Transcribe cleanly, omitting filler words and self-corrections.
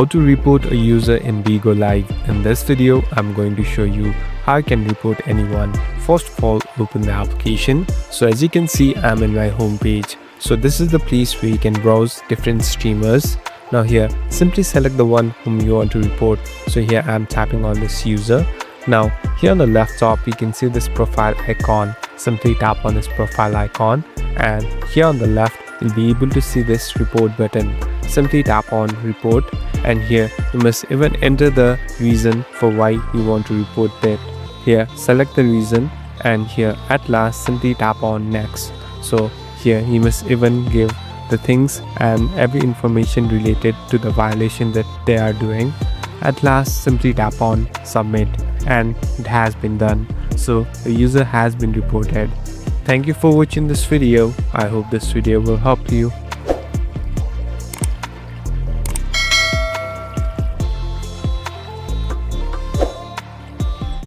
How to report a user in Bigo Live. In this video, I'm going to show you how you can report anyone. First of all, open the application. So as you can see, I'm in my home page. So this is the place where you can browse different streamers. Now here, simply select the one whom you want to report. So here I'm tapping on this user. Now here on the left top, you can see this profile icon. Simply tap on this profile icon, and here on the left, you'll be able to see this report button. Simply tap on report, and here you must even enter the reason for why you want to report that. Here select the reason, and here at last simply tap on next. So here you must even give the things and every information related to the violation that they are doing. At last simply tap on submit, and it has been done. So the user has been reported. Thank you for watching this video. I hope this video will help you.